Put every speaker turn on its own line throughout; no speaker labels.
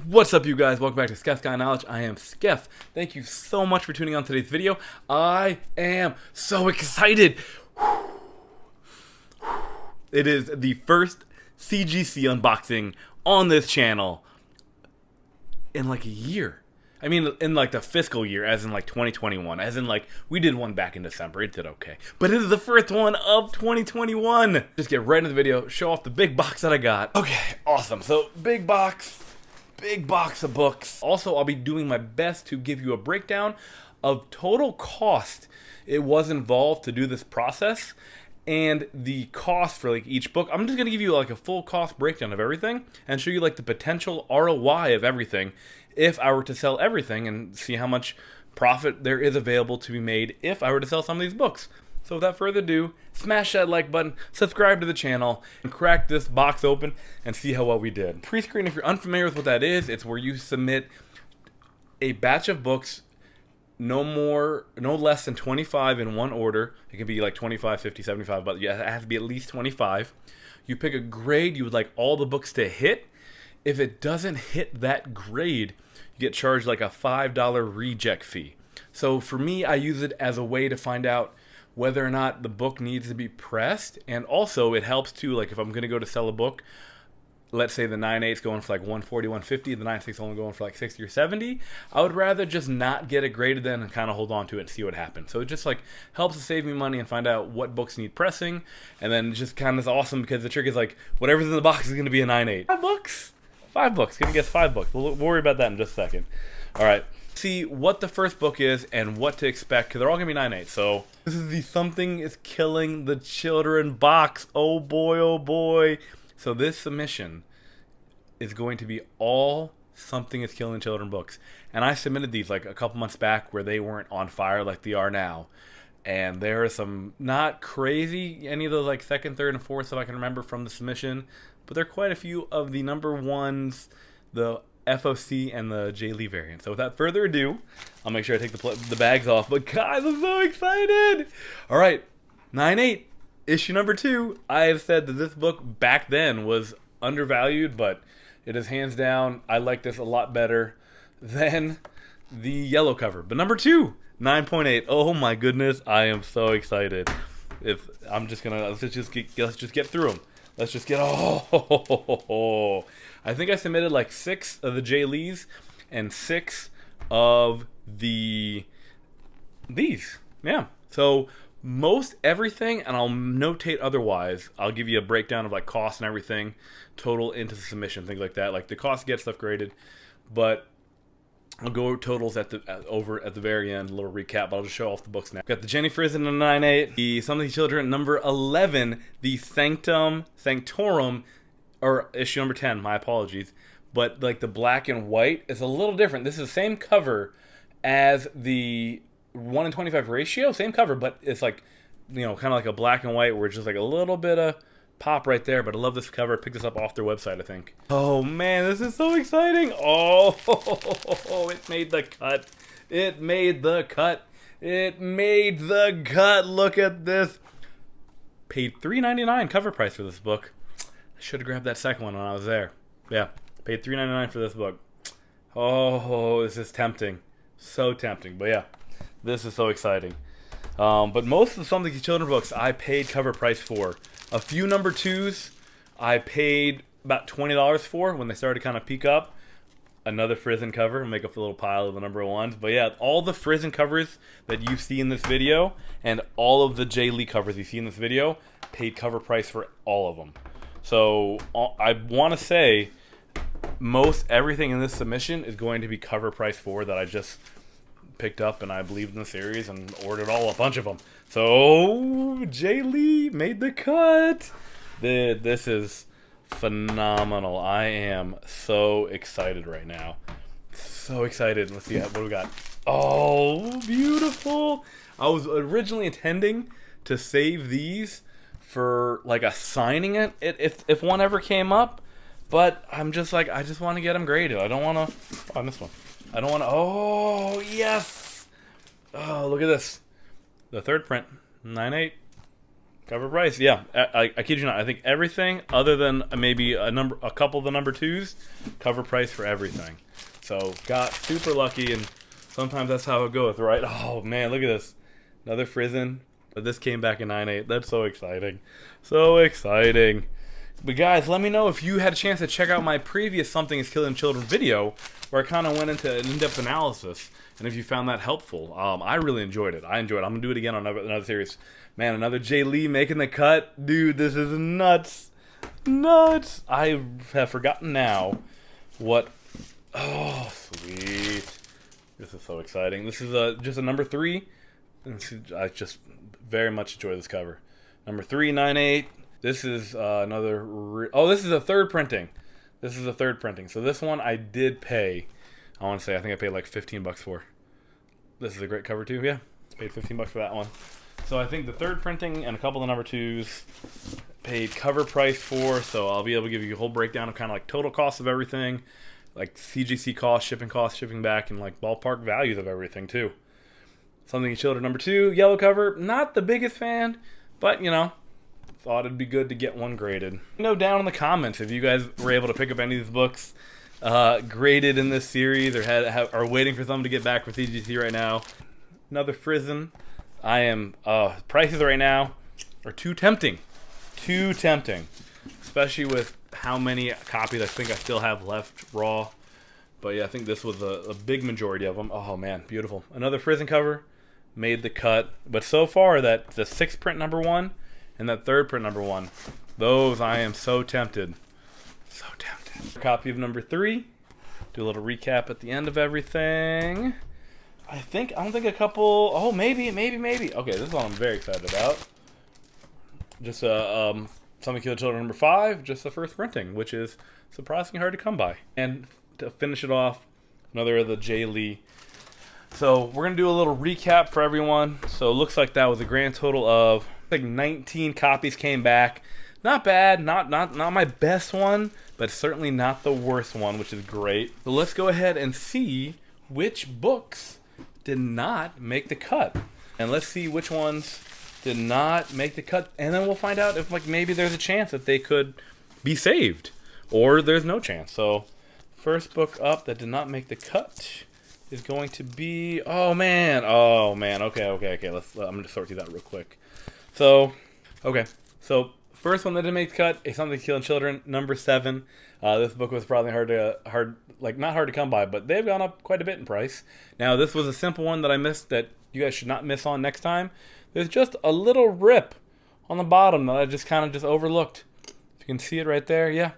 What's up, you guys? Welcome back to Skeffscomicknowledge. I am Skeff. Thank you so much for tuning on today's video. I am so excited. It is the first CGC unboxing on this channel in like a year. I mean, in like the fiscal year, as in like 2021. As in like, we did one back in December. It did okay. But it is the first one of 2021. Just get right into the video, show off the big box that I got. Okay, awesome. So, big box of books. Also, I'll be doing my best to give you a breakdown of total cost it was involved to do this process and the cost for like each book. I'm just gonna give you like a full cost breakdown of everything and show you like the potential ROI of everything if I were to sell everything, and see how much profit there is available to be made if I were to sell some of these books. So without further ado, smash that like button, subscribe to the channel, and crack this box open and see how well we did. Pre-screen, if you're unfamiliar with what that is, it's where you submit a batch of books, no less than 25 in one order. It can be like 25, 50, 75, but yeah, it has to be at least 25. You pick a grade you would like all the books to hit. If it doesn't hit that grade, you get charged like a $5 reject fee. So for me, I use it as a way to find out whether or not the book needs to be pressed, and also it helps too, like if I'm going to go to sell a book, let's say the 9/8's going for like 140, 150, the 9/6 only going for like 60 or 70, I would rather just not get it graded then and kind of hold on to it and see what happens. So it just like helps to save me money and find out what books need pressing, and then just kind of is awesome because the trick is like whatever's in the box is going to be a 9/8. 5 books, gonna guess 5 books. We'll worry about that in just a second. All right. See what the first book is and what to expect, because they're all gonna be 9/8. So this is the Something is Killing the Children box. Oh boy, oh boy. So this submission is going to be all Something is Killing the Children books, and I submitted these like a couple months back where they weren't on fire like they are now, and there are some not crazy any of those like second, third, and fourth if I can remember from the submission, but there are quite a few of the number ones, the FOC and the J. Lee variant. So without further ado, I'll make sure I take the bags off. But guys, I'm so excited! All right, 9/8, issue number 2. I have said that this book back then was undervalued, but it is hands down, I like this a lot better than the yellow cover. But number 2, 9.8. Oh my goodness, I am so excited. If I'm just gonna let's just get through them. Let's just get, I think I submitted like 6 of the J. Lee's and 6 of these. Yeah. So most everything, and I'll notate otherwise, I'll give you a breakdown of like cost and everything, total into the submission, things like that. Like the cost gets stuff graded, but I'll go totals over at the very end, a little recap, but I'll just show off the books now. Got the Jenny Frison in 9/8, the Something Children number 11, the Sanctorum, or issue number 10, my apologies, but like the black and white is a little different. This is the same cover as the 1 in 25 ratio, same cover, but it's like, you know, kind of like a black and white where it's just like a little bit of pop right there. But I love this cover. I picked this up off their website, I think. Oh man, this is so exciting. Oh, it made the cut. It made the cut. It made the cut. Look at this. Paid $3.99 cover price for this book. I should have grabbed that second one when I was there. Yeah, paid $3.99 for this book. Oh, this is tempting. So tempting. But yeah, this is so exciting. But most of the Something to Children books I paid cover price for. A few number 2s I paid about $20 for when they started to kind of peak up. Another Frison cover, make a little pile of the number 1s. But yeah, all the Frison covers that you see in this video and all of the J. Lee covers you see in this video, paid cover price for all of them. So I want to say most everything in this submission is going to be cover price for that I just picked up, and I believed in the series and ordered a bunch of them. So J. Lee made the cut. This is phenomenal. I am so excited right now. So excited. Let's see what we got. Oh, beautiful. I was originally intending to save these for like a signing it if one ever came up, but I'm just like, I just want to get them graded. I don't want to on this one. I don't want to. Oh, yes. Oh, look at this. The third print. 9/8. Cover price, yeah. I kid you not. I think everything other than maybe a couple of the number 2s, cover price for everything. So got super lucky, and sometimes that's how it goes, right? Oh man, look at this, another Frizen. But this came back in 9.8. That's so exciting, so exciting. But guys, let me know if you had a chance to check out my previous Something Is Killing Children video, where I kind of went into an in-depth analysis, and if you found that helpful. I really enjoyed it. I'm gonna do it again on another series. Man, another Jay Lee making the cut. Dude, this is nuts. Nuts. I have forgotten now what... Oh, sweet. This is so exciting. This is just a number 3. I just very much enjoy this cover. Number 3, 9.8. This is another... Oh, this is a third printing. This is a third printing. So this one I did pay. I want to say I think I paid like 15 bucks for. This is a great cover too. Yeah, paid 15 bucks for that one. So I think the third printing and a couple of the number 2s paid cover price for. So I'll be able to give you a whole breakdown of kind of like total cost of everything, like CGC cost, shipping back, and like ballpark values of everything too. Something Is Children number 2, yellow cover. Not the biggest fan, but you know, thought it'd be good to get one graded. Let me know down in the comments if you guys were able to pick up any of these books graded in this series, or are waiting for some to get back with CGC right now. Another Frizen. I am prices right now are too tempting, especially with how many copies I think I still have left raw. But yeah, I think this was a big majority of them. Oh man, beautiful. Another Frizen cover made the cut, but so far that the 6th print number 1 and that 3rd print number 1, those I am so tempted. A copy of number 3. Do a little recap at the end of everything. I don't think a couple. Oh, maybe. Okay, this is one I'm very excited about. Just Something Killed Children number 5. Just the first printing, which is surprisingly hard to come by. And to finish it off, another of the Jay Lee. So we're gonna do a little recap for everyone. So it looks like that was a grand total of like 19 copies came back. Not bad, not my best one, but certainly not the worst one, which is great. So let's go ahead and see which books did not make the cut. And let's see which ones did not make the cut, and then we'll find out if like maybe there's a chance that they could be saved, or there's no chance. So first book up that did not make the cut is going to be, oh man, okay, I'm gonna sort through that real quick. So first one that didn't make the cut is Something Killing Children number 7. This book was probably not hard to come by, but they've gone up quite a bit in price. Now this was a simple one that I missed that you guys should not miss on next time. There's just a little rip on the bottom that I just kind of overlooked. If you can see it right there, yeah,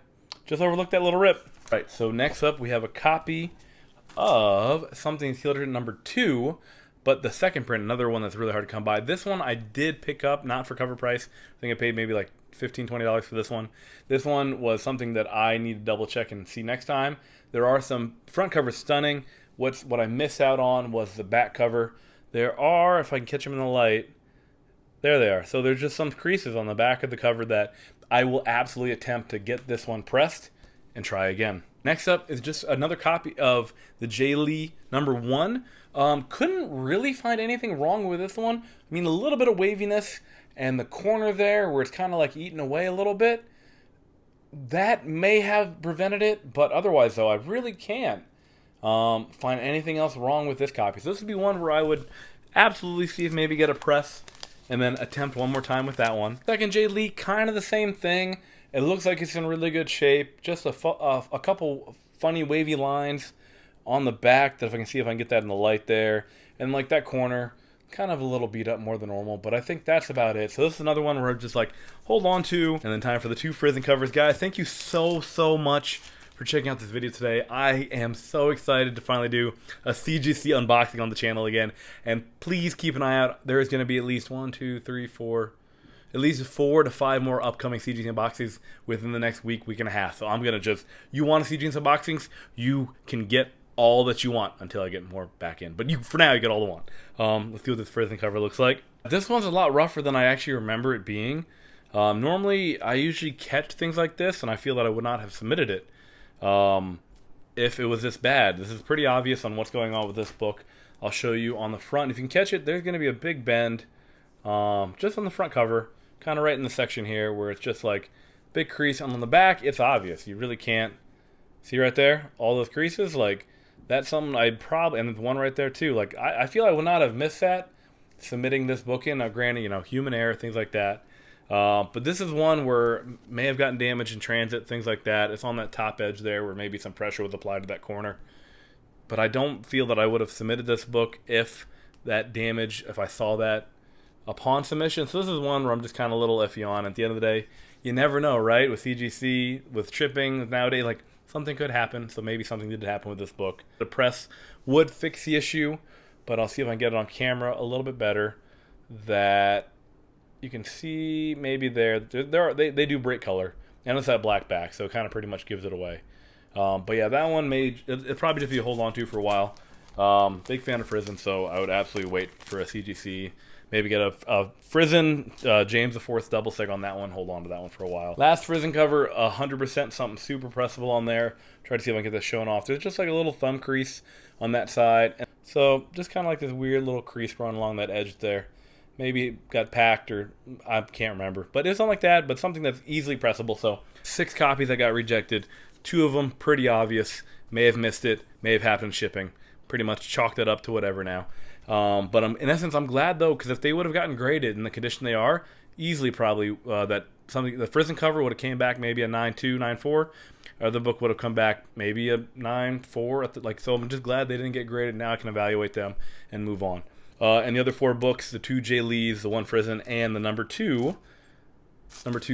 just overlooked that little rip. Right, so next up we have a copy of Something Is Children number 2, but the second print, another one that's really hard to come by. This one I did pick up, not for cover price. I think I paid maybe like $15-20 for this one. This one was something that I need to double check and see next time. There are some front covers stunning. What I missed out on was the back cover. There are, if I can catch them in the light, there they are. So there's just some creases on the back of the cover that I will absolutely attempt to get this one pressed and try again. Next up is just another copy of the Jay Lee number 1. Couldn't really find anything wrong with this one. I mean, a little bit of waviness and the corner there where it's kind of like eaten away a little bit. That may have prevented it, but otherwise though, I really can't find anything else wrong with this copy. So this would be one where I would absolutely see if maybe get a press and then attempt one more time with that one. Second Jay Lee, kind of the same thing. It looks like it's in really good shape. Just a couple funny wavy lines on the back that if I can see if I can get that in the light there. And like that corner, kind of a little beat up more than normal, but I think that's about it. So this is another one where I'm just like, hold on to. And then time for the 2 Frizen covers. Guys, thank you so much for checking out this video today. I am so excited to finally do a CGC unboxing on the channel again. And please keep an eye out. There is going to be at least 4 to 5 more upcoming CGC unboxings within the next week and a half. So I'm going to you want CGC unboxings, you can get all that you want until I get more back in. But for now, you get all the want. Let's see what this Frizen cover looks like. This one's a lot rougher than I actually remember it being. Normally, I usually catch things like this, and I feel that I would not have submitted it if it was this bad. This is pretty obvious on what's going on with this book. I'll show you on the front. If you can catch it, there's going to be a big bend just on the front cover kind of right in the section here where it's just like big crease. And on the back, it's obvious. You really can't see right there, all those creases. Like, that's something I'd probably, and there's one right there too. Like, I feel I would not have missed that submitting this book in. Now, granted, you know, human error, things like that. But this is one where may have gotten damaged in transit, things like that. It's on that top edge there where maybe some pressure was applied to that corner. But I don't feel that I would have submitted this book if I saw that upon submission. So this is one where I'm just kind of a little iffy on. At the end of the day, you never know, right? With CGC, with shipping nowadays, like, something could happen. So maybe something did happen with this book. The press would fix the issue, but I'll see if I can get it on camera a little bit better. That you can see maybe they do break color, and it's that black back, so it kind of pretty much gives it away. But yeah, that one it probably just be a hold on to for a while. Big fan of Frizen, so I would absolutely wait for a CGC. Maybe get a Frizen James IV double seg on that one. Hold on to that one for a while. Last Frizen cover, 100% something super pressable on there. Try to see if I can get this showing off. There's just like a little thumb crease on that side. So just kind of like this weird little crease running along that edge there. Maybe it got packed, or I can't remember. But it's not like that, but something that's easily pressable. So 6 copies that got rejected. 2 of them pretty obvious. May have missed it. May have happened shipping. Pretty much chalked it up to whatever now. But in essence, I'm glad though, because if they would have gotten graded in the condition they are, easily probably the Frizen cover would have came back maybe a 9.2, 9.4. Or the book would have come back maybe a 9.4. So I'm just glad they didn't get graded. Now I can evaluate them and move on. And the other 4 books, the 2 J. Lees, the 1 Frizen, and the number 2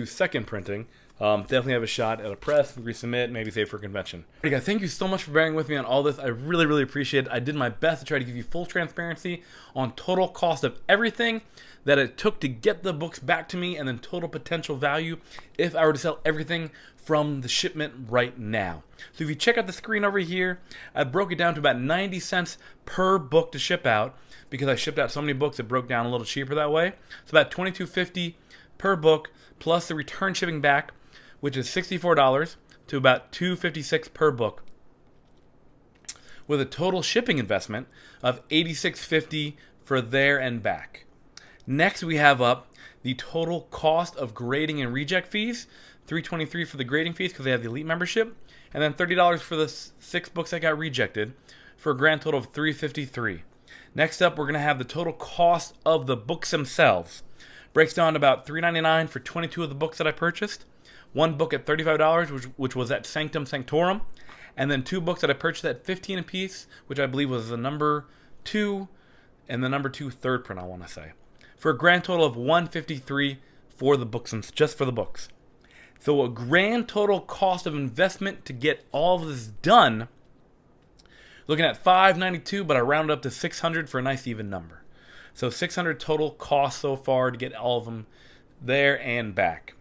second printing, definitely have a shot at a press, resubmit, maybe save for convention. Alright guys, thank you so much for bearing with me on all this. I really, really appreciate it. I did my best to try to give you full transparency on total cost of everything that it took to get the books back to me, and then total potential value if I were to sell everything from the shipment right now. So if you check out the screen over here, I broke it down to about 90 cents per book to ship out, because I shipped out so many books it broke down a little cheaper that way. So about $22.50 per book, plus the return shipping back, which is $64, to about $256 per book, with a total shipping investment of $86.50 for there and back. Next, we have up the total cost of grading and reject fees, $323 for the grading fees because they have the elite membership, and then $30 for the 6 books that got rejected, for a grand total of $353. Next up, we're going to have the total cost of the books themselves. Breaks down to about $3.99 for 22 of the books that I purchased. 1 book at $35, which was at Sanctum Sanctorum. And then 2 books that I purchased at $15 a piece, which I believe was the number 2 and the number 2 third print, I want to say. For a grand total of $153 for the books, just for the books. So a grand total cost of investment to get all of this done, looking at $592, but I rounded up to $600 for a nice even number. So $600 total cost so far to get all of them there and back.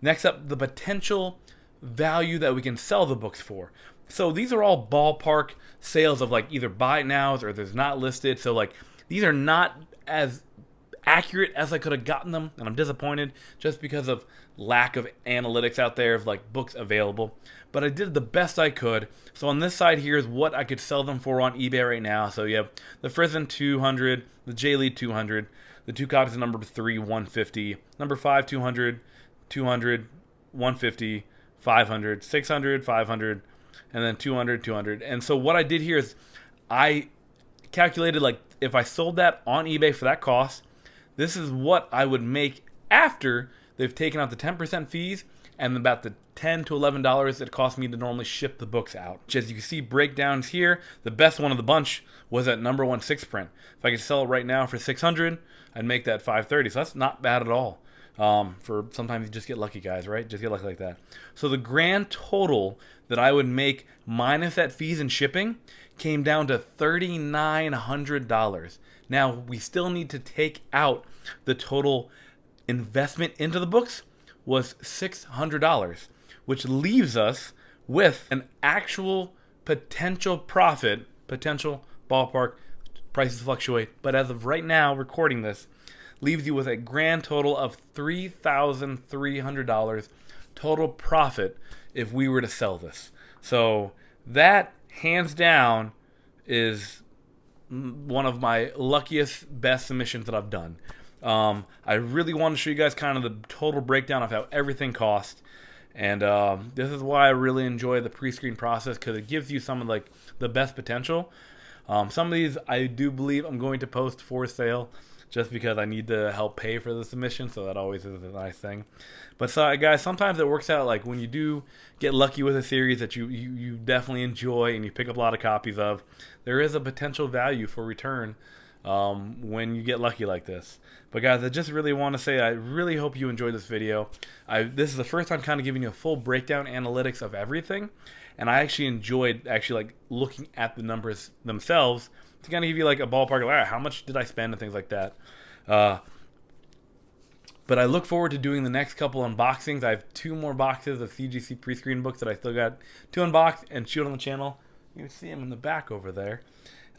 Next up, the potential value that we can sell the books for. So these are all ballpark sales of like either buy nows or there's not listed. So like these are not as accurate as I could have gotten them, and I'm disappointed just because of lack of analytics out there of like books available. But I did the best I could. So on this side here is what I could sell them for on eBay right now. So you have the Frizen 200, the J. Lee 200, the 2 copies of number 3 150, number 5 200, 200, 150, 500, 600, 500, and then 200, 200. And so what I did here is I calculated like if I sold that on eBay for that cost, this is what I would make after they've taken out the 10% fees and about the $10 to $11 it cost me to normally ship the books out. Which, as you can see, breakdowns here. The best one of the bunch was that number 1 6 print. If I could sell it right now for $600, I'd make that $530. So that's not bad at all. For sometimes you just get lucky, guys, right? Just get lucky like that. So the grand total that I would make minus that fees and shipping came down to $3,900. Now, we still need to take out the total investment into the books was $600, which leaves us with an actual potential profit, potential ballpark, prices fluctuate, but as of right now, recording this, leaves you with a grand total of $3,300 total profit if we were to sell this. So that, hands down, is one of my luckiest, best submissions that I've done. I really want to show you guys kind of the total breakdown of how everything costs. And this is why I really enjoy the pre-screen process, because it gives you some of like the best potential. Some of these I do believe I'm going to post for sale, just because I need to help pay for the submission, so that always is a nice thing. But so, guys, sometimes it works out like when you do get lucky with a series that you definitely enjoy and you pick up a lot of copies of, there is a potential value for return when you get lucky like this. But guys, I just really want to say I really hope you enjoyed this video. This is the first time kind of giving you a full breakdown analytics of everything, and I actually enjoyed like looking at the numbers themselves to kind of give you like a ballpark of, all right, how much did I spend and things like that. But I look forward to doing the next couple unboxings. I have 2 more boxes of CGC pre-screen books that I still got to unbox and shoot on the channel. You can see them in the back over there.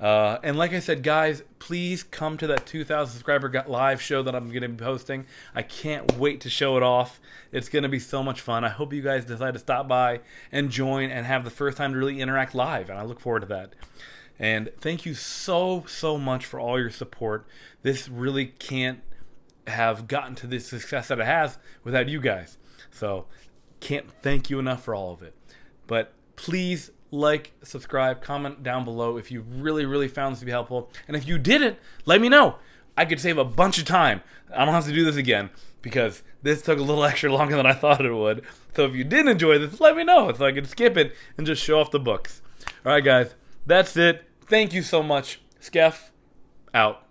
And like I said, guys, please come to that 2,000 subscriber live show that I'm going to be posting. I can't wait to show it off. It's going to be so much fun. I hope you guys decide to stop by and join and have the first time to really interact live, and I look forward to that. And thank you so much for all your support. This really can't have gotten to the success that it has without you guys. So can't thank you enough for all of it. But please like, subscribe, comment down below if you really found this to be helpful. And if you didn't, let me know. I could save a bunch of time. I don't have to do this again because this took a little extra longer than I thought it would. So if you did enjoy this, let me know so I can skip it and just show off the books. Alright guys, that's it. Thank you so much. Skeff, out.